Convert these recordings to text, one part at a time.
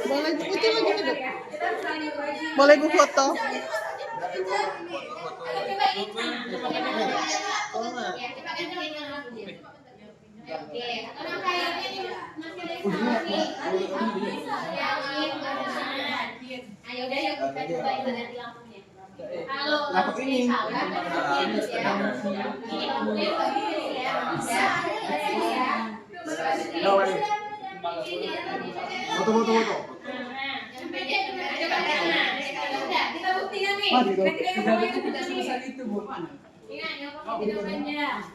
Boleh itu lagi hidup. Boleh gue foto. Ayo deh, yuk kita coba itu dari lampunya. Halo, ini. Foto. Kita buktikan nih. Kita selesai itu, Bu. Ingat, nyokap tidak manja.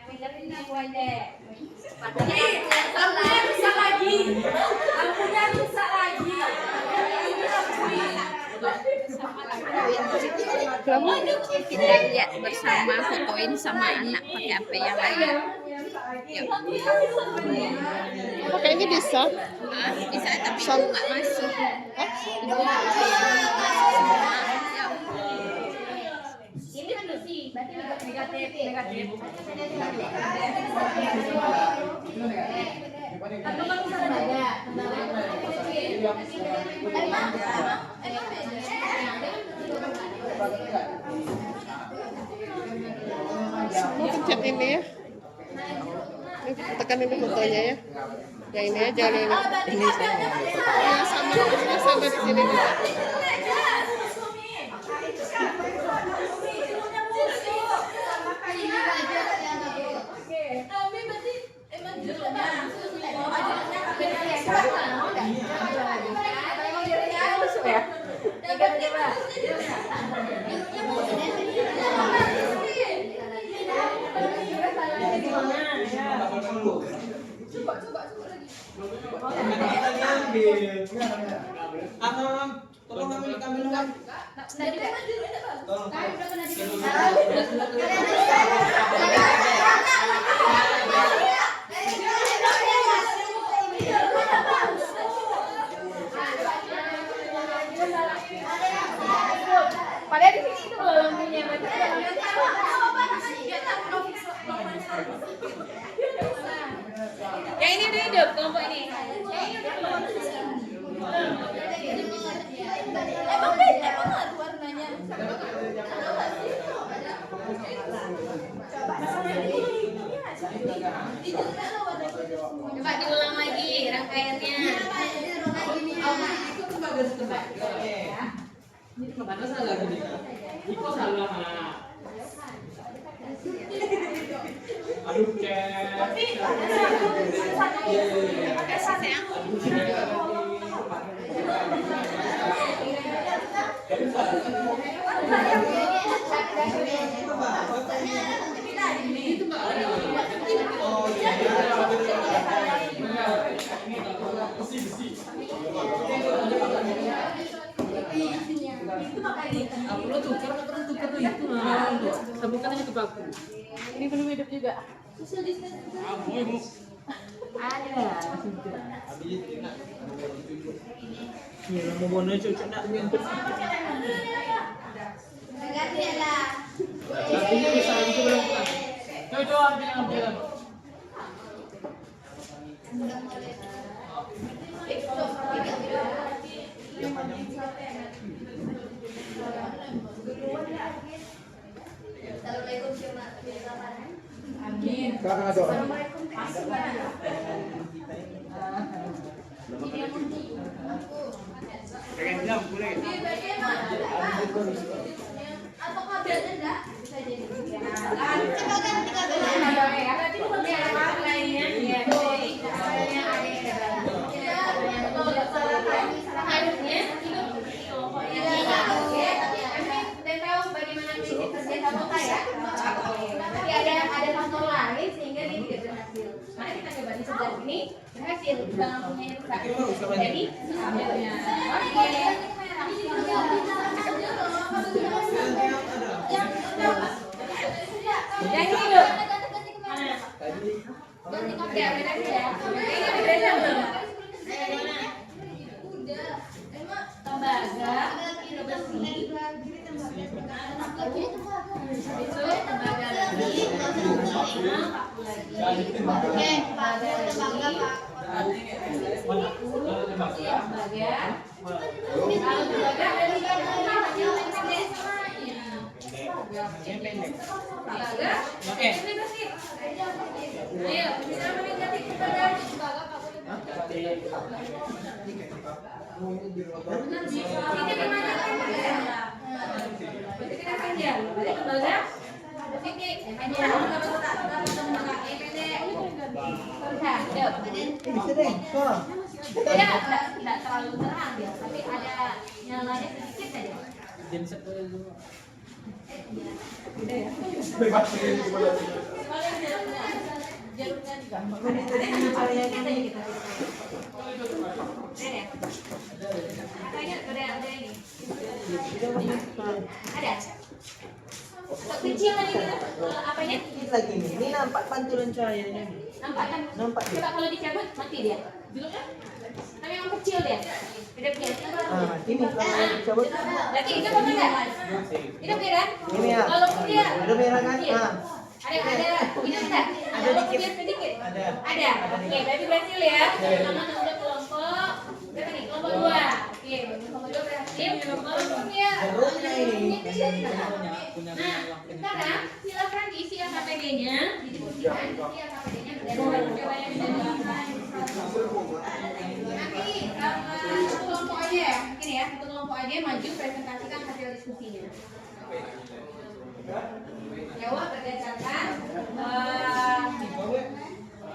Yang mikirin aku aja. Lampunya rusak lagi. Kamu kita lihat bersama, fotoin sama anak pakai apa yang lain. Yuk. Pakai ini bisa? Bisa, tapi itu nggak masuk. Itu nggak masuk semua. Ini kan bersih, berarti negatif. Atau kan bisa ada. Mau pencet ini ya. Ini tekan ini fotonya ya. Yang ini aja ini. Ini saya mau Ya sama di sini juga. Tolong ambil kamera. Padahal di sini itu loh lampunya. Yang ini udah hidup, kelompok ini. Emang warnanya. Coba diulang lagi rangkaiannya. Mana salah gini? Iko salah. Aduh, Tapi pakai sayang. Aku lo tukar itu nah. Sambungkan aja ke baku. Ini belum hidup juga. Ibu. Ada. Iya, mau bono cucu nak ngintip. Ganti lah. Tapi ini bisa itu belum. Coba ambil. Amin. Kakak doa. Pengen jam boleh. Atau kabelnya enggak? Bisa jadi. Coba ganti kabelnya. Berarti pembiayaan lainnya ya. Kabelnya ada. Betul, salah harusnya itu pokoknya. Dan tahu bagaimana kerja sama saya. Tapi ada faktor lain sehingga dia tidak berhasil. Mari kita coba di sebelah sini berhasil lampunya rusak. Jadi kabelnya. Oke. Yang ini loh. Ganti kabel beda ya. Ini beda belum? Udah. Emang tembaga, besi. Itu tembaga lagi. 40 lagi. Oke, tembaga lagi. 40 tembaga. Kalau tembaga ada 3 kali yang pendek semuanya. Tembaga. Oke. Ayo, bisa mengganti tembaga. Ini gimana tembaga? Kita panjang. Berarti tembaga. Oke, panjang. Bisa deh, kok. Tidak terlalu terang ya, tapi ada nyalanya sedikit saja. Bebas pilih gimana. Jarumnya juga. Ada yang caranya kita. Ada ini. Ada. Kecil tadi apanya? Lagi nih, ini nampak pantulan cahayanya. Nampak kan? Nampak. Coba kalau dicabut mati dia. Tapi yang kecil dia. Hidup dia. Ah, ini kalau dicabut. Berarti hidup apa enggak? Hidup dia kan? Ini ya. Kalau dia Ada merah kan? iya. Ah. Ada hidup enggak? Kalau dia sedikit. Ada. Oke, berarti berhasil ya. Pertama sudah kelompok. Berapa nih? Kelompok 2. Oke, kelompok 2 berhasil. Kelompok dia. Jeruknya ini. Nah, sekarang silakan diisi AKPD-nya, didiskusikan, isi AKPD-nya berdasarkan coba yang sudah dilakukan. Nanti satu kelompok aja ya, mungkin ya, satu kelompok aja maju presentasikan hasil diskusinya. Jawab berdasarkan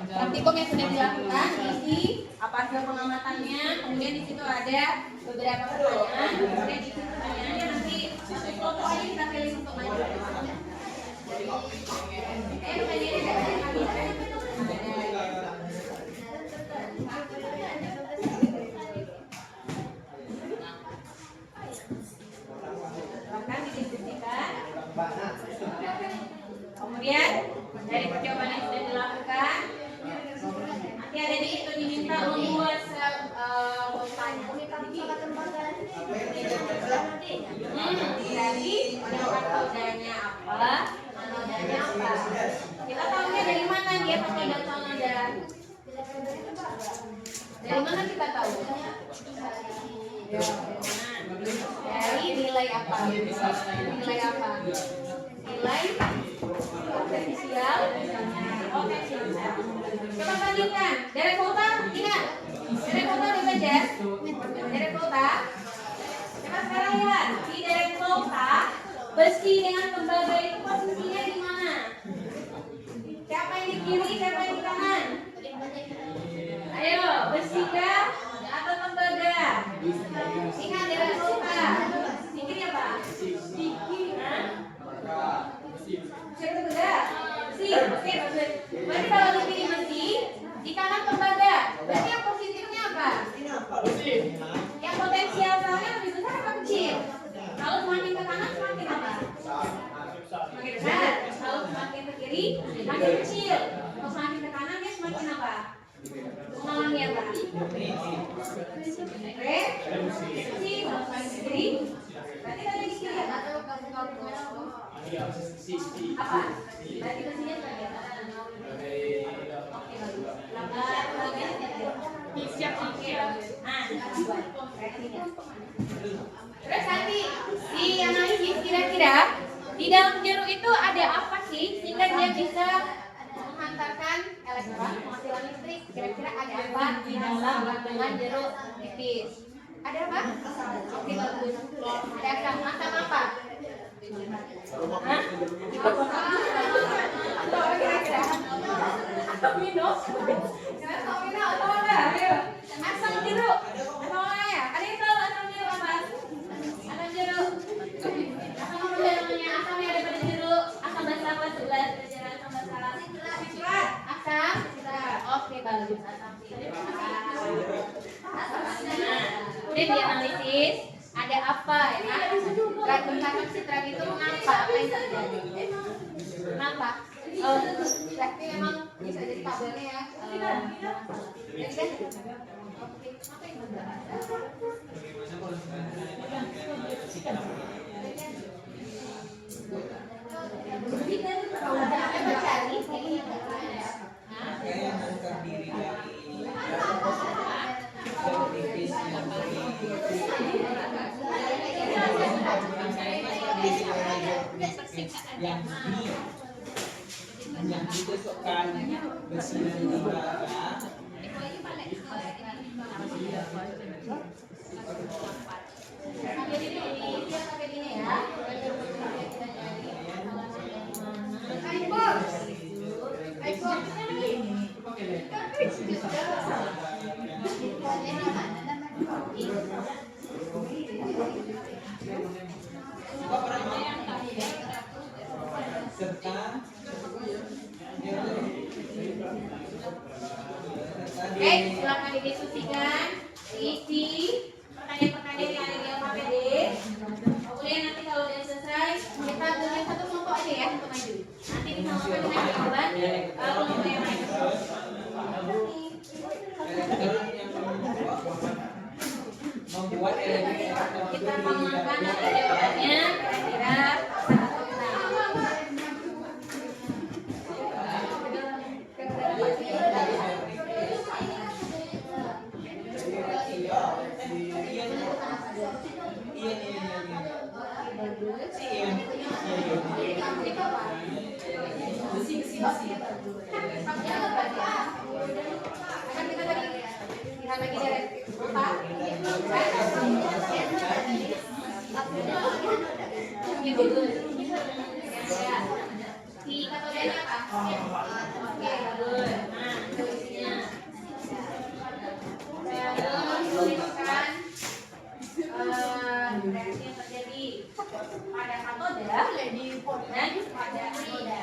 praktikum yang sudah dilakukan, isi apa hasil pengamatannya, kemudian di situ ada beberapa pertanyaan, kemudian isi pertanyaannya nanti satu kelompok aja kita pilih untuk maju. Pertanyaannya ada akan didiskusikan. Kemudian dari percobaan yang sudah dilakukan, nanti ada itu diminta membuat dari metodenya apa, metodenya apa. Kita tahunya dari mana dia pakai data nada. Dari mana kita tahu? Dari nilai apa? Nilai apa? Nilai potensial. Coba bandingkan. Derek volta, ingat. Derek volta dibaca. Derek volta. Coba sekarang lihat. Di derek volta, besi dengan tembaga itu posisinya di mana? Siapa yang di kiri, siapa yang di kanan? Ayo, besi kah atau tembaga? Ingat derek volta. Di kiri apa? Di kiri. Siapa tembaga? Besi. Oke, bagus. Berarti kalau di kiri besi, di kanan tembaga. Berarti yang positifnya apa? Yang potensial salnya lebih besar apa kecil? Kalau semakin ke kanan semakin apa? Semakin besar. Kalau semakin ke kiri semakin kecil. Kalau semakin ke kanan dia semakin apa? Mengalami apa? Oke. Kecil. Kalau semakin ke kiri berarti tadi di kiri apa? Apa? Berarti besinya sebagai apa? Oke, bagus. Siap, oke, bagus. Terus nanti di analisis kira-kira di dalam jeruk itu ada apa sih sehingga dia bisa menghantarkan elektron menghasilkan listrik. Kira-kira ada apa di dalam kandungan jeruk nipis? Ada apa? Oke, bagus. Ada asam apa? Hah? Atau apa kira-kira? Atau minum? Atau minum atau apa? Ayo. Asam jeruk. Atau apa ya? Ada yang tahu asam jeruk apa? Asam jeruk. Asam apa namanya? Asamnya ada pada jeruk. Asam basa apa? Sebelah belajar asam basa. Citrat. Asam citrat. Oke, bagus. Asam citrat. Kemudian dianalisis. Ada apa ya? Ratusan citrat itu mengapa? Apa yang terjadi? Kenapa? Berarti memang bisa jadi tabelnya ya. Jadi kan? Oke, apa yang berbeda? yang ditusukkan besinya di bawah. Serta silakan didiskusikan isi pertanyaan-pertanyaan yang ada di LKPD. Kemudian nanti kalau udah selesai kita tulis satu kelompok aja ya untuk maju. Nanti disamakan dengan jawaban kelompok yang lain. membuat Kita mengangkat nanti jawabannya kira-kira satu reaksi yang terjadi pada katoda dan pada anoda.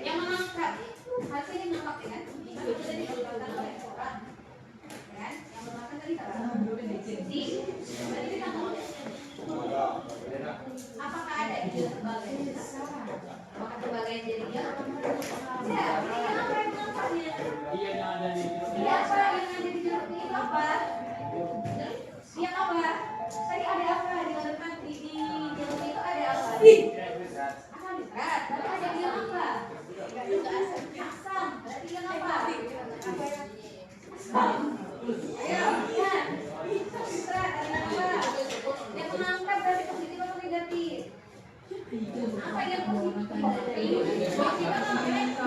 Yang menangkap hasilnya menangkap kan? Yang menangkap tadi apakah ada di bagian? Apakah kebagian jadinya? Ya, ini apa yang menangkapnya? Siapa yang ada di jeruk itu apa? Yang apa? Tadi ada apa di jeruk itu ada apa? Asam berat. Lalu ada yang apa? Asam. Berarti yang apa? Asam. Ayo, ya. Berat. Ada apa? Yang menangkap dari positif atau negatif? Apa yang positif? Positif atau negatif?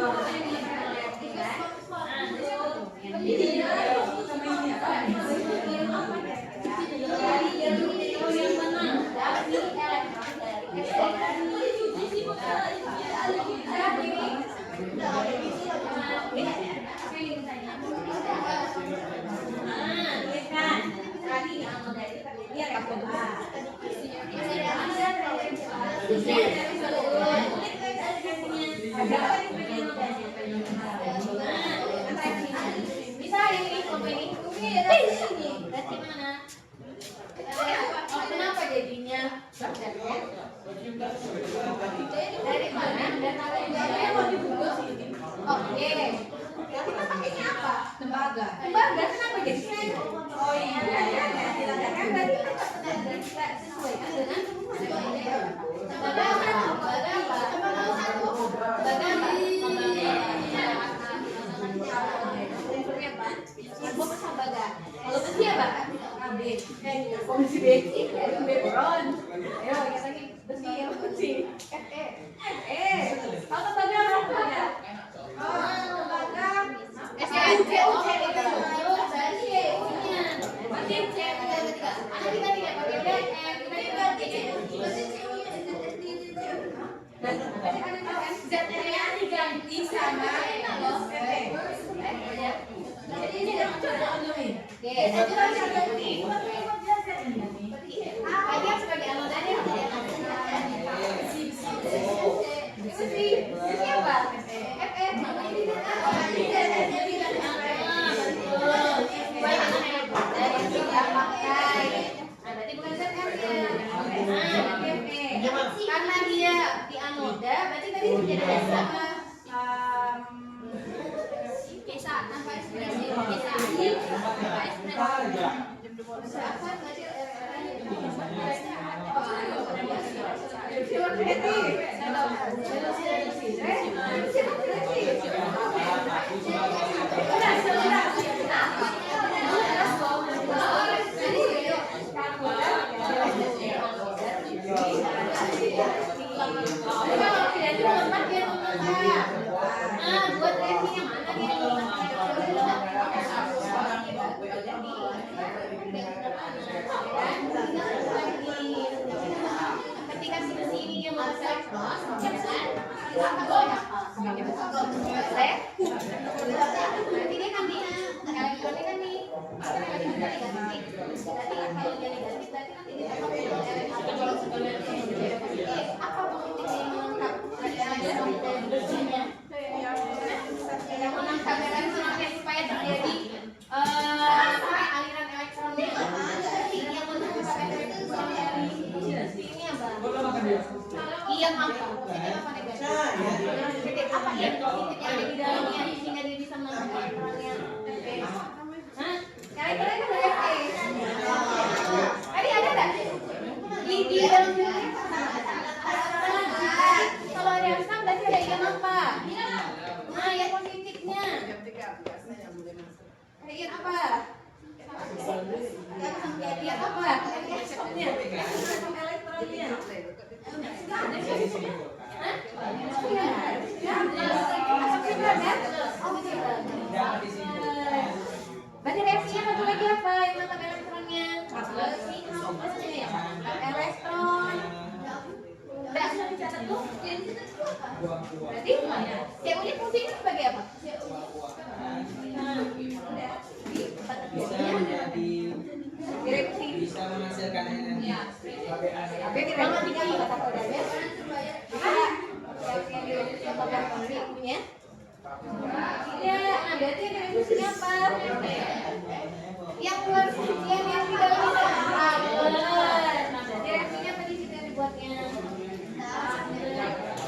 Yang Bisa ini kelompok ini. Berarti mana? Oh, kenapa jadinya? Dari mana? Dari mau dibuka sini. Oke. Kita pakainya apa? Tembaga. Tembaga kenapa jadi sen? Oh iya. Kan tadi kita sesuaikan dengan tembaga apa? Tembaga apa? Tembaga apa? Ibu tembaga. Kalau besi apa? Komisi besi, beberon. Ayo kita lagi besi ya besi. Kalau tembaga apa ya? Oh, tembaga. SNC, diganti sama jadi ini aja sebagai anodanya siapa? Karena dia di anoda, berarti tadi terjadi sama Kesa, apa ekspresi? Kesa, apa ekspresi? Apa buat reaksinya mana ketika si ini yang merasa berarti dia kan di elektronik kan nih apa politik yang melengkap yang menangkap elektronnya supaya terjadi aliran elektronnya yang menangkap elektron dari ini apa? Iya apa? Apa negatif? Apa yang positif yang ada di dalamnya sehingga dia bisa menangkap elektronnya? Hah? Elektronnya kan ada Fe. Tadi ada nggak? Di dalam filmnya kalau ada yang senang berarti ada ion apa? Nah, yang positifnya. Ada ion apa? Ion apa? Elektronnya. Elektronnya. Berarti reaksinya satu lagi apa yang menangkap elektronnya? Elektron. Berarti sudah dicatat tuh. Berarti CU ini fungsinya sebagai apa? Bisa menghasilkan energi. Oke, kita mau tinggal kata kodenya. Yang punya. Ya, nah berarti fungsinya apa? Yang keluar yang di dalam itu apa? Nah, berarti reaksinya apa di situ yang dibuatnya?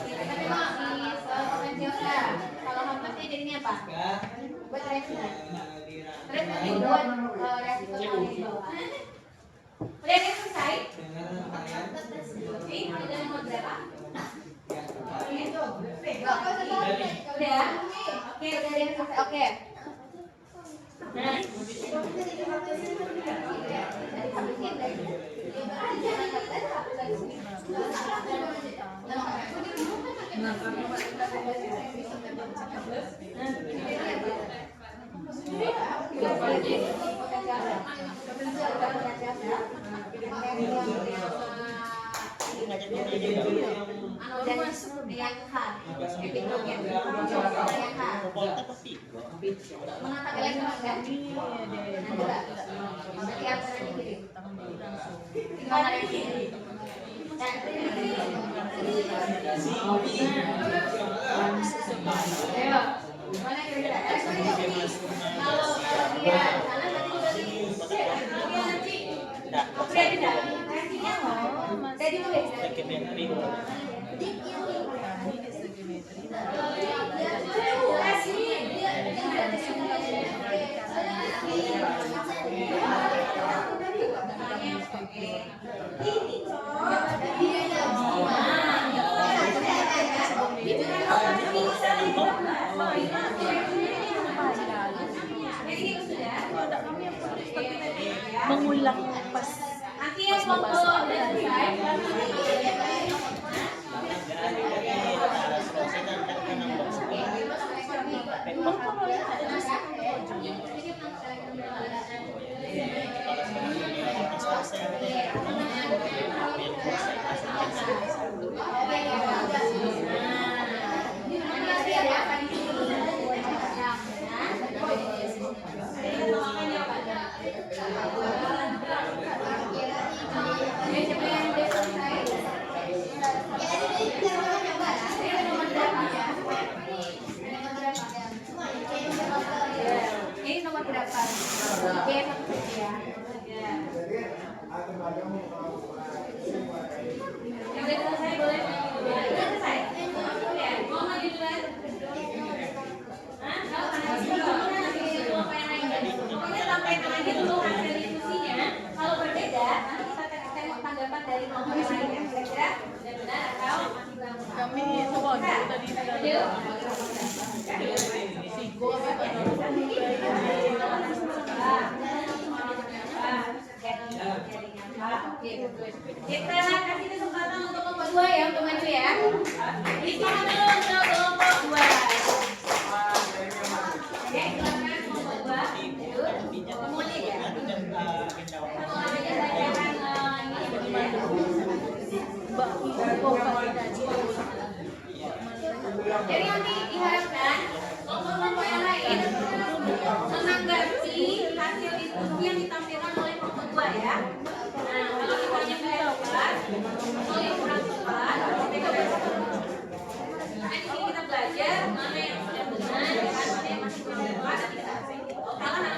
Kita memang di potensiosa. Kalau hambatnya jadinya apa? Buat reaksi. Terus nanti buat reaksi total di bawah. Udah ini selesai? Ini udah mau berapa? Udah? Oke, udah ada yang selesai. Oke. Nah, menatap elektron kan? Berarti antara ini tinggal ada ini. Ayo, mana kira-kira? Kalau dia sana berarti dia nanti. Oke, tidak. Nantinya jadi boleh. Mengulang pas Nanti yang mau ini nomor berapa? Oke, ya. Boleh selesai, boleh. Selesai. Ya, mau maju duluan. Pokoknya sampaikan aja dulu hasil diskusinya. Kalau berbeda, nanti kita tengok tanggapan dari kelompok yang lain ya. Kira-kira benar atau masih belum? Kami semua tadi Yuk. Kita kasih kesempatan untuk kelompok 2 ya, untuk maju ya. Disemangat dulu untuk kelompok 2. Oke, silakan kelompok 2. Mulai ya. Saya akan jadi nanti diharapkan kelompok-kelompok yang lain menanggapi hasil diskusi yang ditampilkan oleh kelompok 2 ya. Nah, kalau misalnya saya tepat, kalau yang kurang tepat, kita berapa? Nah, di sini kita belajar mana yang sudah benar, mana yang masih kurang tepat, nanti kita perbaiki. Salah atau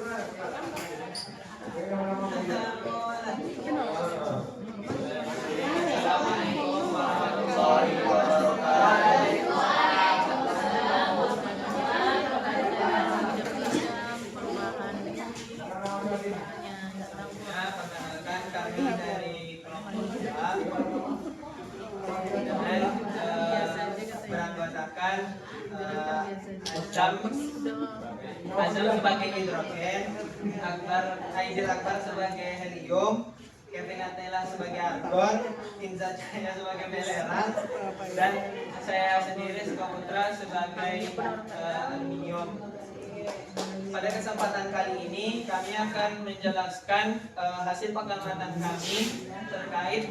salah? Perkenalkan kami dari kelompok 2 dan beranggotakan Azam sebagai hidrogen, Aidil Akbar sebagai helium, Kevin Atela sebagai argon, Inza Cahaya sebagai belerang, dan saya sendiri Sukaputra sebagai aluminium. Pada kesempatan kali ini kami akan menjelaskan hasil pengamatan kami terkait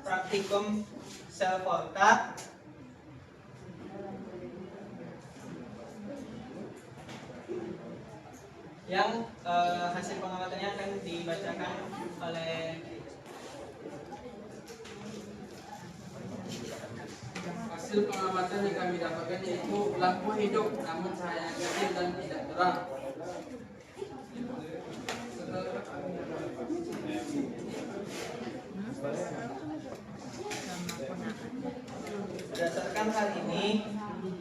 praktikum sel volta yang hasil pengamatannya akan dibacakan oleh hasil pengamatan yang kami dapatkan yaitu lampu hidup namun cahaya kecil dan tidak terang. Berdasarkan hal ini,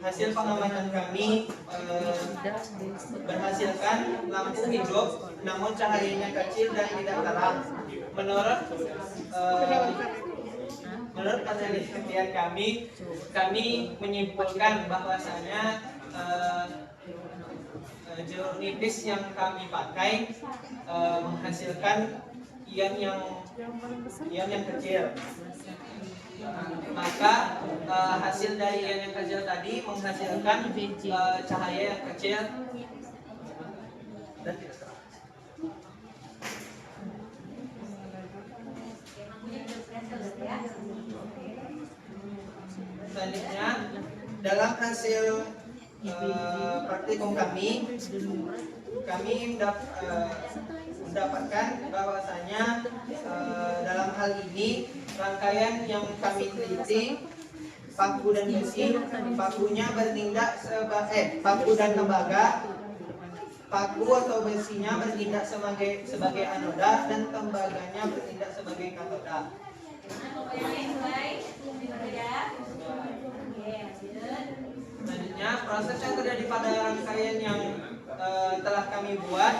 hasil pengamatan kami berhasilkan lampu hidup namun cahayanya kecil dan tidak terang. Menurut penelitian kami menyimpulkan bahwasanya jeruk nipis yang kami pakai menghasilkan ion yang kecil. Maka hasil dari ion yang kecil tadi menghasilkan cahaya yang kecil dan tidak terang. Selanjutnya dalam hasil praktikum kami mendapatkan bahwasanya dalam hal ini rangkaian yang kami teliti paku dan besi, pakunya bertindak paku dan tembaga, paku atau besinya bertindak sebagai anoda dan tembaganya bertindak sebagai katoda. Selanjutnya proses yang terjadi pada rangkaian yang telah kami buat,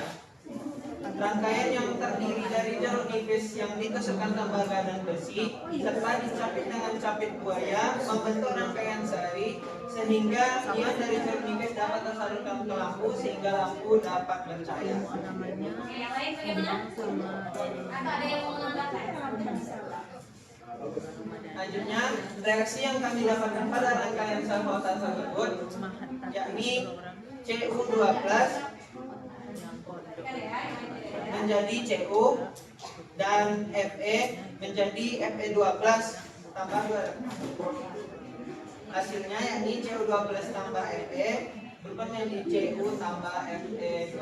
rangkaian yang terdiri dari jeruk nipis yang ditusukkan tembaga dan besi serta dicapit dengan capit buaya membentuk rangkaian sari sehingga ion dari jeruk nipis dapat tersalurkan ke lampu sehingga lampu dapat bercahaya. Selanjutnya, reaksi yang kami dapatkan pada rangkaian sel volta tersebut yakni Cu2+ menjadi Cu dan Fe menjadi Fe2+ tambah 2. Hasilnya yakni Cu2+ tambah Fe berubah menjadi Cu tambah Fe12.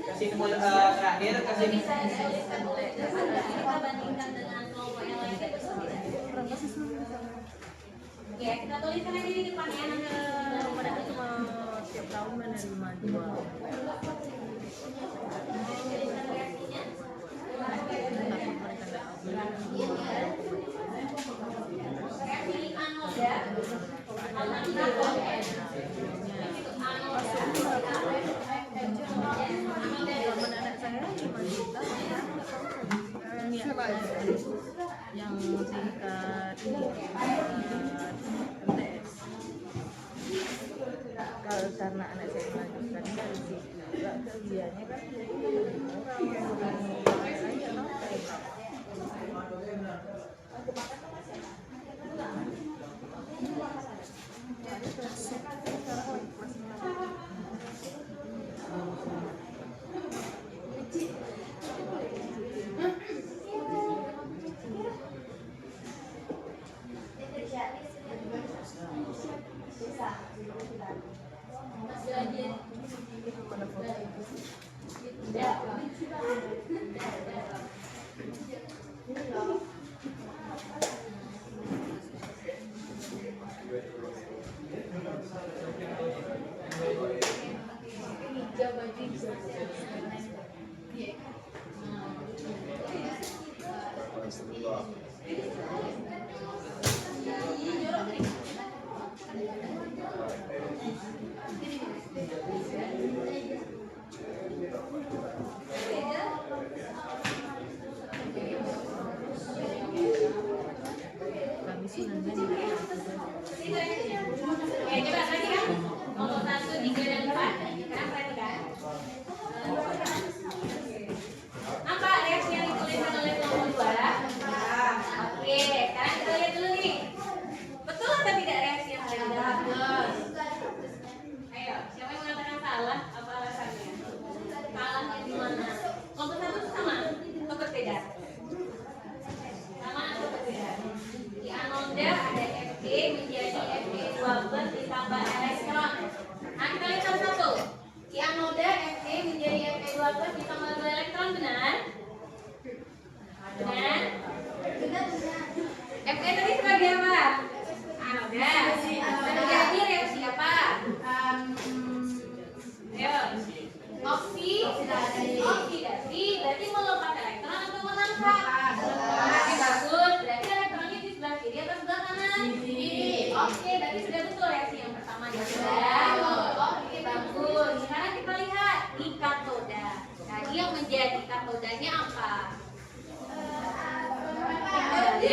Kesimpulan terakhir kita bandingkan dengan kelompok yang lain. Oke, kita tuliskan aja di depannya Mereka cuma tiap tahun menerima 2. yang tingkat MTS. Kalau karena anak saya melanjutkan dari situ juga kerjanya kan Apa reaksi yang dituliskan oleh kelompok 2? Oke,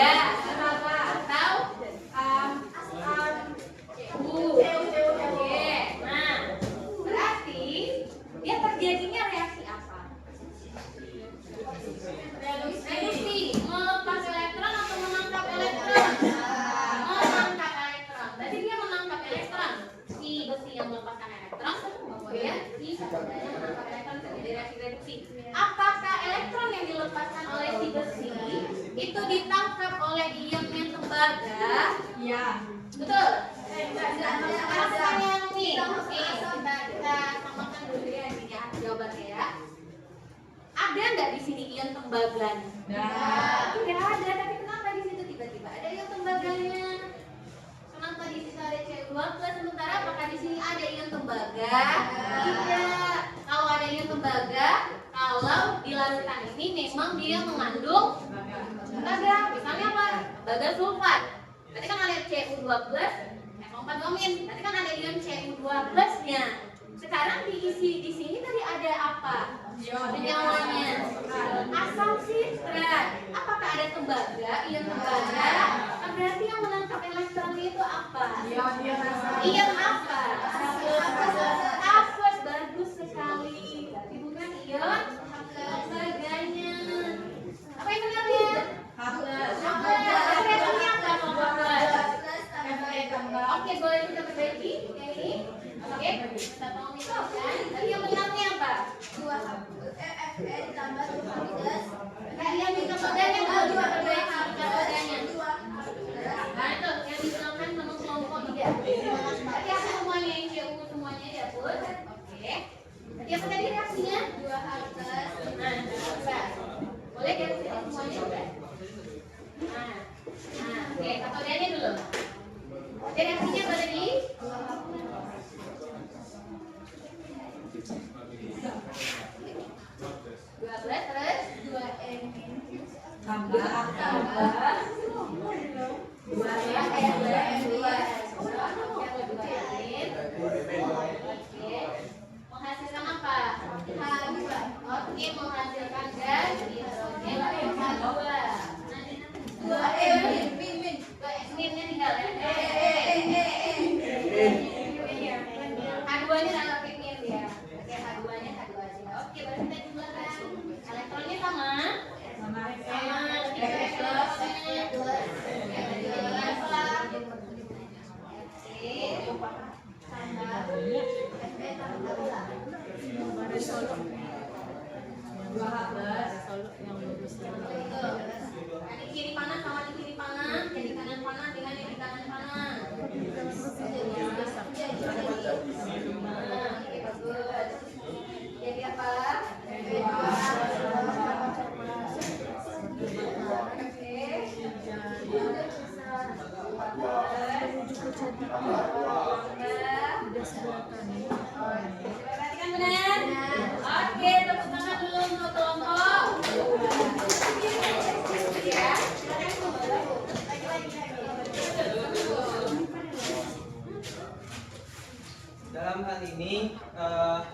Ya, atau Oke. Nah, berarti dia terjadinya reaksi apa? Reduksi, melepas elektron atau menangkap elektron? Menangkap elektron. Berarti dia menangkap elektron. Si besi yang melepaskan elektron, kemudian si katodanya menangkap elektron, terjadi reaksi reduksi. Apakah elektron yang dilepaskan oleh si besi itu ditangkap oleh ionnya tembaga? Ya. Betul. Sekarang pertanyaan nih. Oke, kita samakan dulu ya ini ya jawabannya ya. Ada nggak di sini ion tembaganya? Tidak ada, tapi kenapa di situ tiba-tiba ada ion tembaganya? Kenapa di situ ada Cu2+, sementara apakah di sini ada ion tembaga? Tidak. Kalau ada ion tembaga, kalau di larutan ini memang dia mengandung tembaga. Misalnya apa? Tembaga sulfat. Berarti kan ada Cu2+, NO4-. Berarti kan ada ion Cu2+-nya. Sekarang diisi di sini tadi ada apa? Senyawanya asam sitrat. Apakah ada tembaga? Ion tembaga. Berarti yang menangkap elektron itu apa? Ion apa? Aqueous. Bagus sekali. Berarti bukan ion tembaganya. Apa yang benarnya? Reaksinya apa kalau Oke, boleh kita perbaiki yang ini. Oke, kita tolong itu kan. Tapi yang benarnya apa? 2Fe ditambah 2H+. Yang di katodanya kalau kita perbaiki katodanya. Nah itu yang digunakan sama kelompok 3. Berarti apa semuanya yang Cu semuanya ya Bun? Oke. Berarti apa tadi reaksinya? 2H+. Nah, coba. Boleh ya semuanya coba. Nah, oke, katodanya dulu. Jadi reaksinya apa tadi? 12 terus 2N tambah 2 menghasilkan apa? H2. Oke, menghasilkan gas hidrogen H2. Minnya tinggal ya. H2-nya nggak pakai min ya. Oke, H2-nya H2 aja. Oke, berarti kita jumlahkan. Elektronnya sama. Nanti elektronnya 2H+. Di kiri panas sama di kiri panas, yang di kanan panas dengan yang di kanan panas. Oke, bagus. Jadi apa? Perhatikan benar? Oke, tepuk tangan dulu untuk kelompok. Ya. Dalam hal ini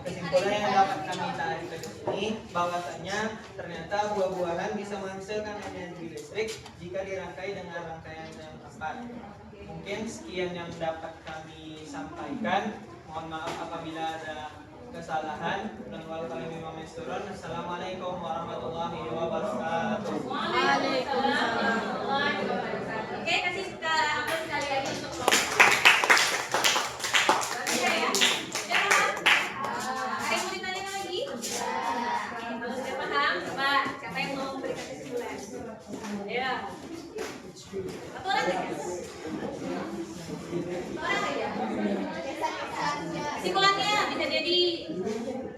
kesimpulan yang dapat kami tarik ke sini bahwasanya ternyata buah-buahan bisa menghasilkan energi listrik jika dirangkai dengan rangkaian yang tepat. Mungkin sekian yang dapat kami sampaikan. Mohon maaf apabila ada kesalahan. Dan Assalamualaikum warahmatullahi wabarakatuh. Waalaikumsalam warahmatullahi wabarakatuh. Oke, kasih apa sekali lagi untuk kelompok. Bagus ya? Sudah paham? Ada yang mau ditanyakan lagi? Kalau sudah paham, coba siapa yang mau memberikan kesimpulan? Ya. Satu orang aja. Orang aja. Kesimpulannya bisa jadi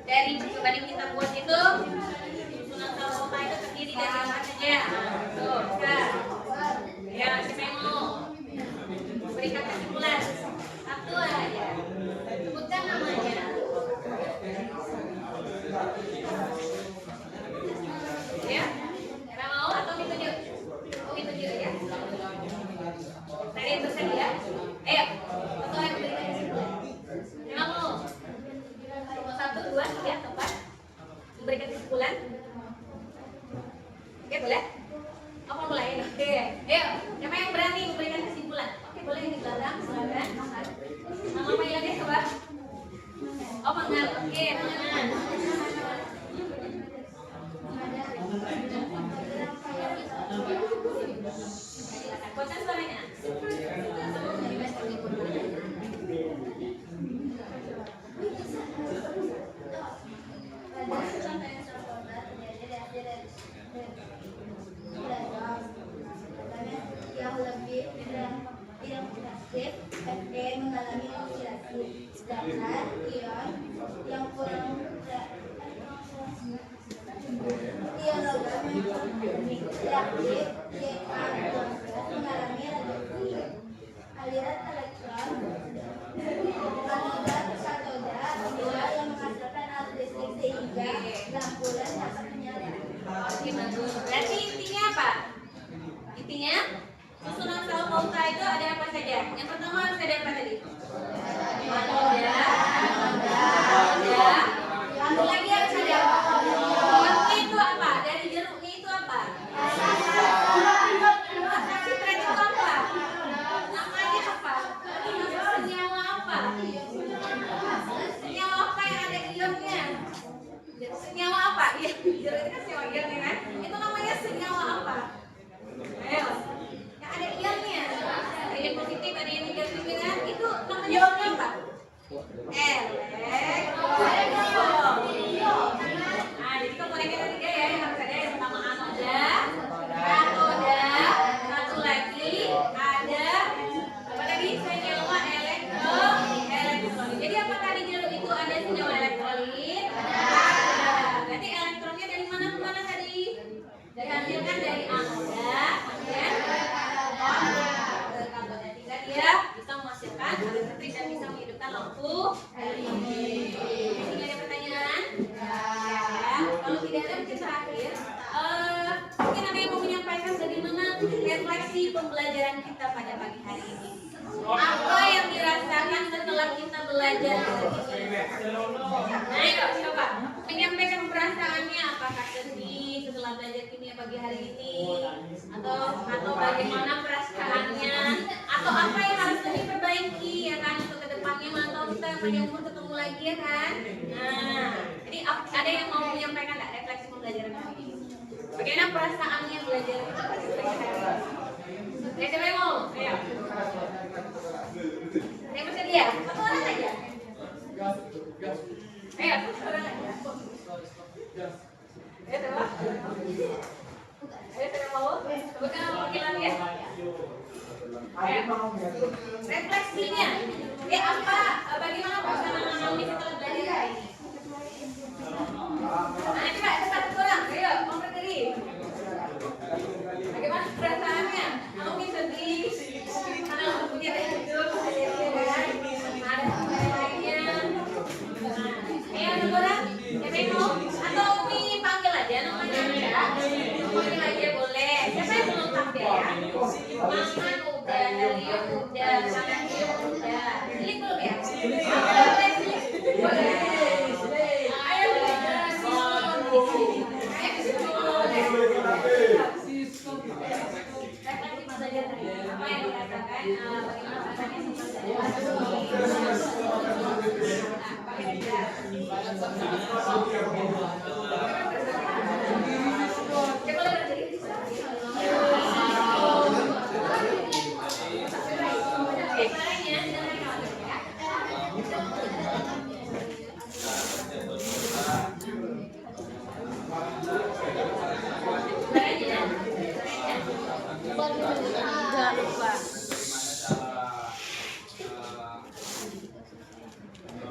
dari percobaan yang kita buat itu susunan salsota itu terdiri dari apa saja? Tuh, kan? Ya, siapa yang mau berikan kesimpulan? Satu aja. Sebutkan namanya. Ya, siapa mau atau ditunjuk? Oh, ditunjuk ya. Tadi yang tersedia. Ayo, satu orang berikan kesimpulan. Siapa mau? 1, 2, 3, 4 memberikan kesimpulan. Oke, tangan. Oke, tangan. Kocak suaranya. Yang lebih tidak aktif, Fe mengalami oksidasi, sedangkan ion yang kurang ion logam yang reaktif, Ca mengalami reduksi. Aliran elektron katoda adalah yang menghasilkan arus listrik sehingga lampuran dapat menyala. Oke, bagus. Berarti intinya apa? Intinya susunan sel volta itu ada apa saja? Yang pertama harus ada apa tadi? Anoda, lalu lagi harus ada apa? Jeruknya itu apa? Dari jeruknya itu apa? Sitrat itu apa? Namanya apa? Senyawa apa? Senyawa apa yang ada ionnya? Senyawa apa? Iya, jeruk itu kan senyawa ion ya kan? Itu namanya senyawa apa? Ayo, yang ada ionnya, ada yang positif, ada yang negatif kan? Itu namanya apa? Elektron. Nah, jadi komponennya ada 3 ya, yang harus ada yang pertama anoda, katoda, satu lagi ada apa tadi? Senyawa elektrolit. Jadi apa tadi jeruk itu ada senyawa elektrolit? Ada. Berarti elektronnya dari mana ke mana tadi? Dihasilkan dari anoda, kemudian ke katoda, sehingga dia bisa menghasilkan arus listrik dan bisa menghidupkan lampu LED. Masih ada pertanyaan? Ya. Kalau tidak ada mungkin terakhir, mungkin ada yang mau menyampaikan bagaimana refleksi pembelajaran kita pada pagi hari ini. Apa yang dirasakan setelah kita belajar hari ini? Ayo, coba menyampaikan perasaannya, apakah sedih setelah belajar kimia pagi hari ini, atau bagaimana perasaannya, atau apa yang harus diperbaiki ya kan untuk kedepannya, atau kita panjang umur ketemu lagi ya kan. Nah, jadi ada yang mau menyampaikan nggak refleksi pembelajaran hari ini? Bagaimana perasaannya belajar pagi hari ini? Siapa yang mau? Ayo. Yang bersedia? Satu orang aja. Ayo, satu orang aja. Ayo, coba. Ayo, siapa yang mau? Sebutkan nama panggilannya. Ayo. Refleksinya. Ya, bagaimana perasaan mengalami setelah belajar hari ini? Nah, coba satu orang. Ayo, mau berdiri. Bagaimana perasaannya? Mungkin sedih, karena punya hidup, ada yang lainnya. Ayo, satu orang. Siapa yang mau? Atau Umi panggil aja namanya ada. Panggil aja boleh. Siapa yang belum tampil ya? Maman udah, Liu udah, Sangat Liu udah. Silik belum ya? Boleh. Ayo, refleksi pembelajaran hari ini. Apa yang dirasakan? Bagaimana perasaannya Jangan lupa.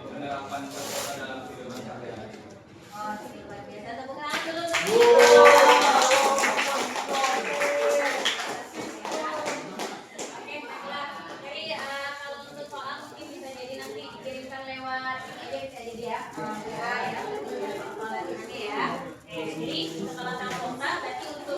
Penerapan protokol dalam kehidupan sehari-hari. Oke, luar biasa. Tepuk tangan dulu. Oke, baiklah. Jadi kalau untuk soal mungkin bisa jadi nanti dikirimkan lewat aja bisa jadi ya. Ya, soal lagi nanti ya. Oke, jadi setelah tampil berarti untuk